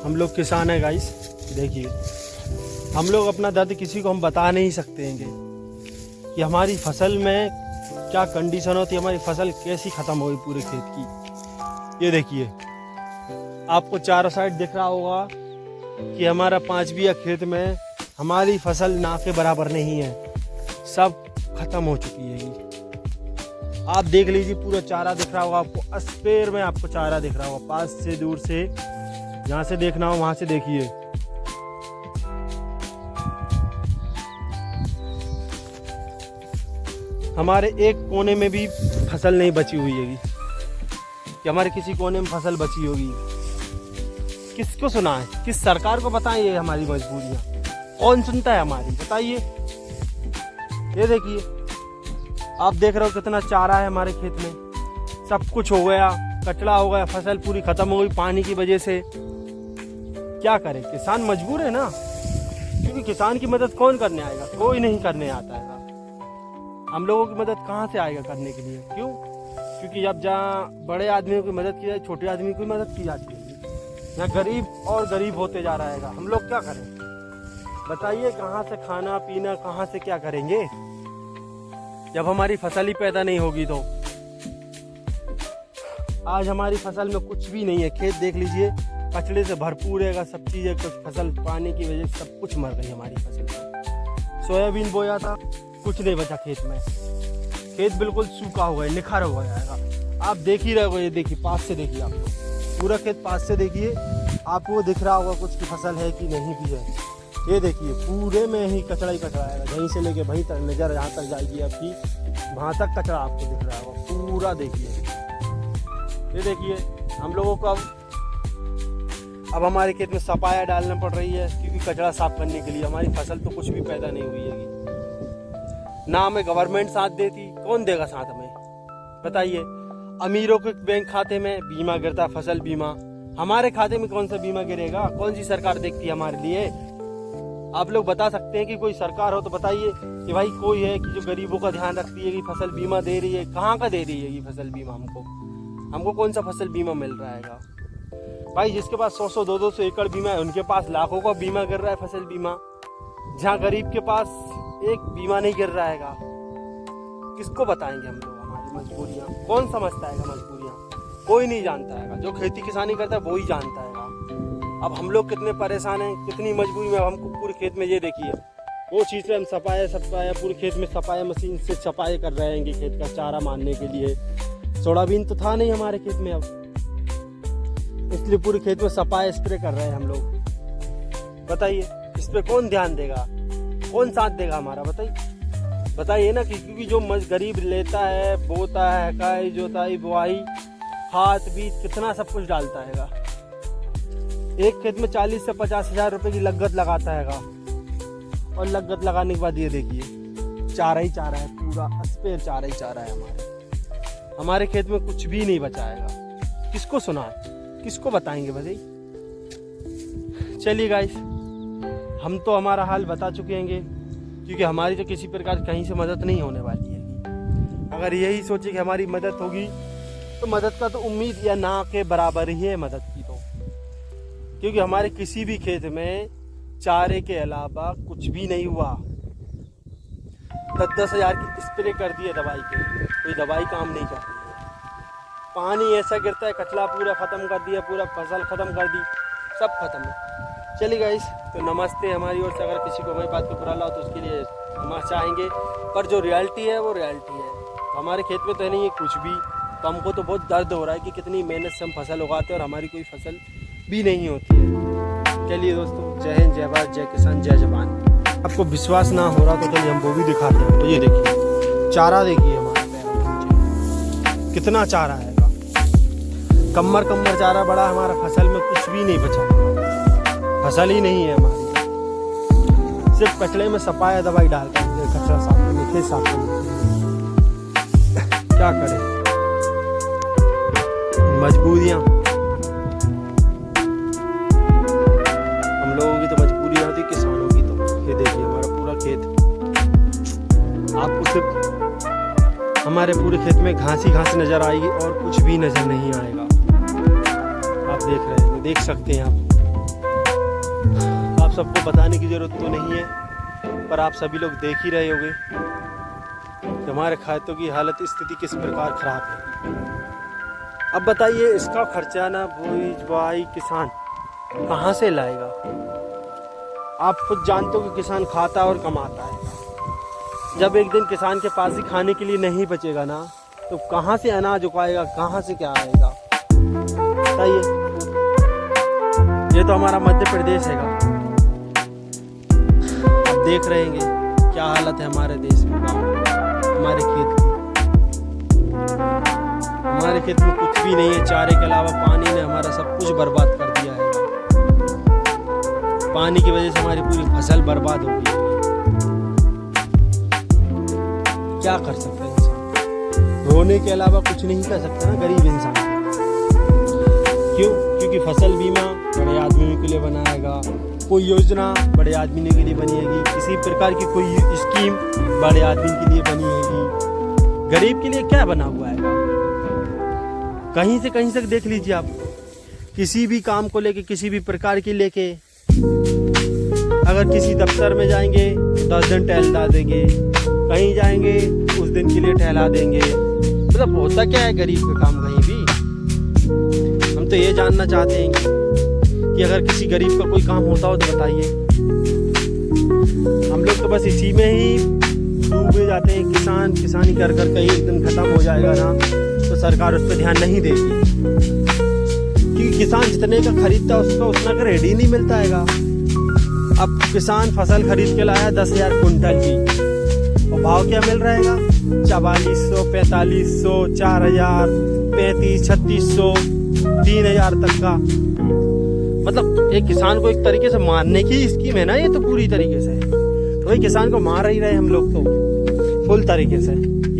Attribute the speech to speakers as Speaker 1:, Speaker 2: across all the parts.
Speaker 1: हम लोग किसान हैं गाइस। देखिए, हम लोग अपना दर्द किसी को हम बता नहीं सकते हैं कि हमारी फसल में क्या कंडीशन होती है, हमारी फसल कैसी ख़त्म हुई पूरे खेत की। ये देखिए, आपको चारों साइड दिख रहा होगा कि हमारा 5 बीघा खेत में हमारी फसल ना के बराबर नहीं है, सब ख़त्म हो चुकी है। आप देख लीजिए, पूरा चारा दिख रहा होगा आपको, स्पेयर में आपको चारा दिख रहा होगा, पास से दूर से, जहाँ से देखना हो वहाँ से देखिए। हमारे एक कोने में भी फसल नहीं बची हुई है कि हमारे किसी कोने में फसल बची होगी। किसको सुनाएं, किस सरकार को बताएं ये हमारी मजबूरियाँ? कौन सुनता है हमारी, बताइए। ये देखिए, आप देख रहे हो कितना चारा है हमारे खेत में, सब कुछ हो गया, कचड़ा हो गया, फसल पूरी खत्म हो गई पानी की वजह से। क्या करें, किसान मजबूर है ना, क्योंकि किसान की मदद कौन करने आएगा? कोई नहीं करने आता है। हम लोगों की मदद कहाँ से आएगा करने के लिए? क्यों? क्योंकि जब जहाँ बड़े आदमियों की मदद की जाए, छोटे आदमी की मदद की जाती है। यहाँ गरीब और गरीब होते जा रहा है। हम लोग क्या करें बताइए? कहाँ से खाना पीना, कहाँ से क्या करेंगे जब हमारी फसल ही पैदा नहीं होगी? तो आज हमारी फसल में कुछ भी नहीं है। खेत देख लीजिए, कचड़े से भरपूर है, सब चीज़ें, कुछ फसल पानी की वजह से सब कुछ मर गई हमारी फसल। सोयाबीन बोया था, कुछ नहीं बचा खेत में, खेत बिल्कुल सूखा हो गया, निखार हो गया। आप देख ही रहे हो, ये देखिए, पास से देखिए, आप पूरा खेत पास से देखिए, आपको दिख रहा होगा कुछ की फसल है कि नहीं भी है। ये देखिए, पूरे में ही कचड़ा ही कचड़ा है, वहीं से लेके वहीं तक नजर यहाँ तक जाएगी आपकी, वहाँ तक कचड़ा आपको दिख रहा होगा पूरा। देखिए, ये देखिए, हम लोगों को अब हमारे खेत में सफाया डालना पड़ रही है, क्योंकि कचरा साफ करने के लिए। हमारी फसल तो कुछ भी पैदा नहीं हुई है ना, हमें गवर्नमेंट साथ देती, कौन देगा साथ हमें बताइए? अमीरों के बैंक खाते में बीमा गिरता, फसल बीमा। हमारे खाते में कौन सा बीमा गिरेगा? कौन सी सरकार देखती है हमारे लिए? आप लोग बता सकते हैं कि कोई सरकार हो तो बताइए कि भाई कोई है कि जो गरीबों का ध्यान रखती है, कि फसल बीमा दे रही है? कहाँ का दे रही है ये फसल बीमा? हमको कौन सा फसल बीमा मिल रहा है भाई? जिसके पास 100-100, 200 एकड़ बीमा है, उनके पास लाखों का बीमा गिर रहा है, फसल बीमा। जहाँ गरीब के पास एक बीमा नहीं गिर रहा है। किसको बताएंगे हम लोग हमारी मजबूरियाँ? कौन समझता है मजबूरियाँ? कोई नहीं जानता है। जो खेती किसानी करता है वो ही जानता है। अब हम लोग कितने परेशान हैं, कितनी मजबूरी में हमको पूरे खेत में। ये देखिए, वो चीज़ से हम सफाया पूरे खेत में सफाया मशीन से सफाई कर रहे हैं खेत का चारा मारने के लिए। सोयाबीन तो था नहीं हमारे खेत में अब, इसलिए पूरे खेत में सफाई स्प्रे कर रहे हैं हम लोग। बताइए, इस पे कौन ध्यान देगा, कौन साथ देगा हमारा? बताइए ना। क्योंकि जो गरीब लेता है, बोता है, हकाई, जोताई, बुआई, खाद बीज, कितना सब कुछ डालता है। एक खेत में 40 से 50 हज़ार रुपए की लागत लगाता है। और लागत लगाने के बाद ये देखिए, चारा ही चारा है, पूरा स्पेयर चारा ही चारा है। हमारे खेत में कुछ भी नहीं बचा है। किसको सुनाए, किसको बताएंगे भाई? चलिए गाइस, हम तो हमारा हाल बता चुके हैं, क्योंकि हमारी तो किसी प्रकार कहीं से मदद नहीं होने वाली है। अगर यही सोचे कि हमारी मदद होगी, तो मदद का तो उम्मीद या ना के बराबर ही है मदद की तो। क्योंकि हमारे किसी भी खेत में चारे के अलावा कुछ भी नहीं हुआ। 10-10 हज़ार की स्प्रे कर दिए दवाई के, कोई दवाई काम नहीं करती है। पानी ऐसा गिरता है, कचरा पूरा ख़त्म कर दिया, पूरा फसल ख़त्म कर दी, सब खत्म है। चलिए गाइस, तो नमस्ते हमारी ओर से। अगर किसी को हमारी बात को बुरा लगा तो उसके लिए हम चाहेंगे, पर जो रियलिटी है वो रियलिटी है। तो हमारे खेत में तो नहीं है कुछ भी, तो हमको तो बहुत दर्द हो रहा है कि कितनी मेहनत से हम फसल उगाते हैं और हमारी कोई फसल भी नहीं होती है। चलिए दोस्तों, जय हिंद, जय भारत, जय किसान, जय जवान। आपको विश्वास ना हो रहा तो चलिए हम वो भी दिखाते हैं। तो ये देखिए, चारा देखिए हमारे पैर, कितना चारा है। कमर चारा बड़ा, हमारा फसल में कुछ भी नहीं बचा, फसल ही नहीं है हमारी। सिर्फ कचड़े में सफाया दवाई डालते हैं, कचरा साफ करने, खेत साफ करने। क्या करें, मजबूरियाँ। हम लोगों की तो मजबूरियाँ होती, किसानों की तो। ये देखिए हमारा पूरा खेत, आपको सिर्फ हमारे पूरे खेत में घास ही घास नजर आएगी और कुछ भी नजर नहीं आएगा। आप देख रहे हैं, देख सकते हैं आप। सबको बताने की ज़रूरत तो नहीं है, पर आप सभी लोग देख ही रहे होंगे कि हमारे खातों की हालत स्थिति किस प्रकार ख़राब है। अब बताइए इसका खर्चा ना बुआई किसान कहाँ से लाएगा? आप खुद जानते हो कि किसान खाता और कमाता है। जब एक दिन किसान के पास ही खाने के लिए नहीं बचेगा ना, तो कहाँ से अनाज उगाएगा, कहाँ से क्या आएगा? बताइए। ये तो हमारा मध्य प्रदेश हैगा। आप देख रहे हैं क्या हालत है हमारे देश में, हमारे खेत की। हमारे खेत में कुछ भी नहीं है, चारे के अलावा पानी ने हमारा सब कुछ बर्बाद कर दिया है। पानी की वजह से हमारी पूरी फसल बर्बाद हो गई है। क्या कर सकते हैं इंसान? रोने के अलावा कुछ नहीं कर सकता ना गरीब इंसान। क्यों? क्योंकि फसल बीमा बड़े आदमियों के लिए बनाएगा, कोई योजना बड़े आदमी के लिए बनेगी, किसी प्रकार की कोई स्कीम बड़े आदमी के लिए बनेगी। गरीब के लिए क्या बना हुआ है? कहीं से कहीं तक देख लीजिए आप, किसी भी काम को लेके, किसी भी प्रकार की लेके, अगर किसी दफ्तर में जाएंगे 10 दिन टहला देंगे, कहीं जाएंगे उस दिन के लिए टहला देंगे। मतलब होता क्या है गरीब का काम कहीं भी? हम तो ये जानना चाहते हैं कि अगर किसी गरीब का कोई काम होता हो तो बताइए। हम लोग तो बस इसी में ही डूबे जाते हैं। किसानी कर कहीं एक दिन खत्म हो जाएगा ना, तो सरकार उस पर ध्यान नहीं देगी, क्योंकि किसान जितने का खरीदता है उसका उतना का रेट ही नहीं मिलता है। अब किसान फसल खरीद के लाया 10,000 कुंटल की, और भाव क्या मिल रहेगा? 4400, 4500, 4000, 3500, 3600, 3000 तक का। मतलब एक किसान को एक तरीके से मारने की स्कीम है ना ये तो, पूरी तरीके से। तो वही किसान को मार ही रहे हम लोग तो फुल तरीके से।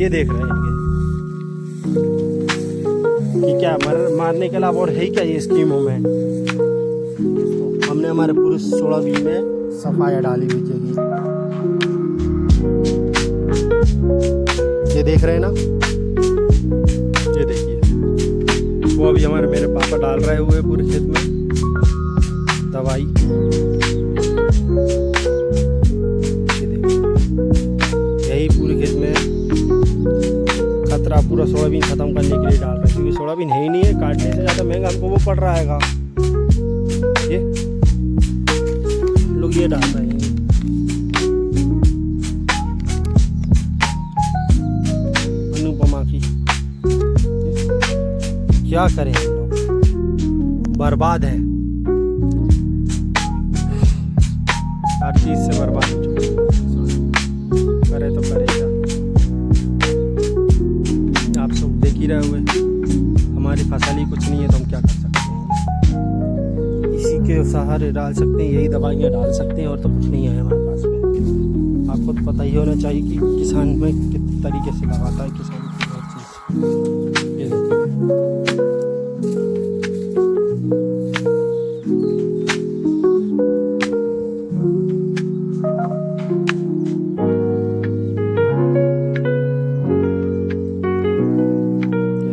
Speaker 1: ये देख रहे हैं कि क्या मारने के अलावा और है क्या ये स्कीमों में। हमने हमारे पूरे सोयाबीन में सफाई डाली हुई थी। ये देख रहे हैं ना, ये देखिए, वो अभी हमारे मेरे पापा डाल रहे हुए पूरे खेत में दवाई। ये देखिए, यही पूरे खेत में खतरा पूरा सोयाबीन खत्म करने के लिए डाल रहे हैं, क्योंकि सोयाबीन है ही नहीं है, काटने से ज़्यादा महंगा हमको वो पड़ रहा है। ये लोग ये डाल रहे हैं अनुपमा की। क्या करें हम लोग, बर्बाद है, हर चीज से बर्बाद हो चुके हैं। करे तो करे क्या? आप सब देख ही रहे हुए, हमारी फसल ही कुछ नहीं है तो हम क्या कर सकते हैं? इसी के सहारे डाल सकते हैं, यही दवाइयाँ डाल सकते हैं, और तो कुछ नहीं है हमारे पास में। आपको तो पता ही होना चाहिए कि किसान में किस तरीके से लगाता है किसान की हर चीज़। ये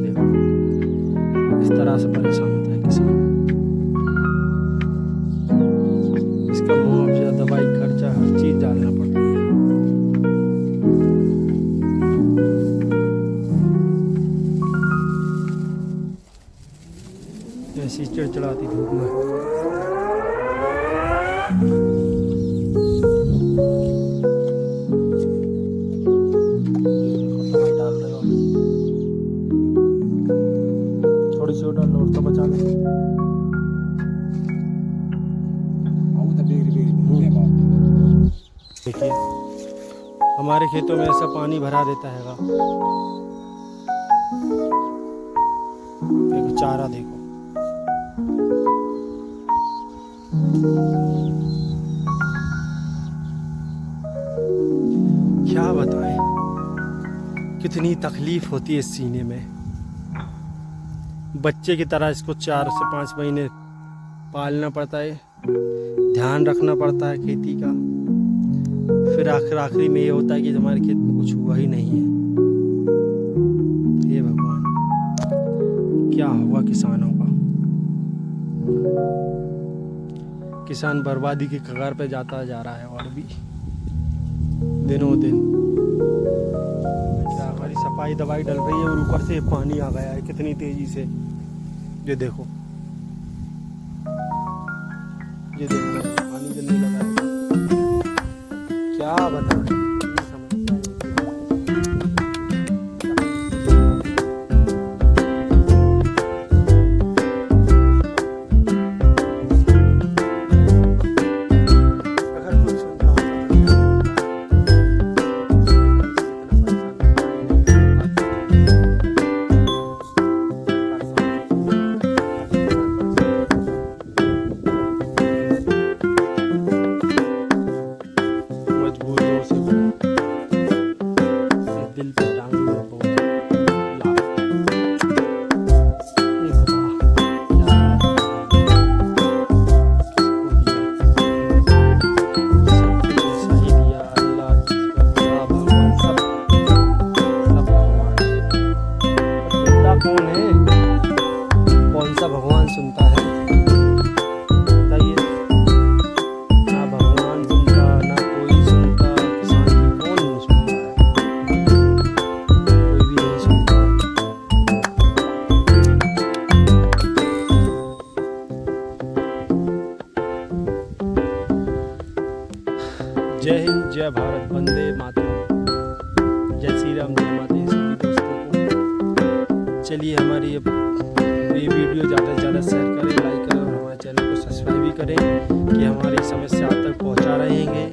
Speaker 1: देखिए, इस तरह से परेशान होता है किसान। इसका मुआवजा, दवाई खर्चा, हर चीज डालना पड़ता है। ऐसी चिड़चिड़ाती धूप में दवाई डाल रहे हो, थोड़ी सी डाल और तो बचा ले। देखिए, हमारे खेतों में ऐसा पानी भरा देता हैगा। देखो चारा, देखो क्या बताएं, कितनी तकलीफ होती है इस सीने में। बच्चे की तरह इसको 4 से 5 महीने पालना पड़ता है, ध्यान रखना पड़ता है खेती का। फिर आखिरी में ये होता है कि हमारे खेत में कुछ हुआ ही नहीं है। हे भगवान, क्या होगा किसानों का? किसान बर्बादी की कगार पे जाता जा रहा है और भी दिनों दिन। हमारी सफाई दवाई डल रही है और ऊपर से पानी आ गया है कितनी तेजी से। ये देखो पानी गिरने लगा है। क्या बताएं। कौन है, कौन सा भगवान सुनता है बताइए। ना भगवान सुनता ना कोई सुनता, किसान की कौन नहीं सुनता है, कोई भी नहीं सुनता। जय हिंद, जय भारत, वंदे मातरम, जय श्री राम, जय माता दी। सभी दोस्तों को चलिए हमारी ये वीडियो ज़्यादा से ज़्यादा शेयर करें, लाइक करें और हमारे चैनल को सब्सक्राइब भी करें कि हमारी समस्या आप तक पहुंचा रहेंगे।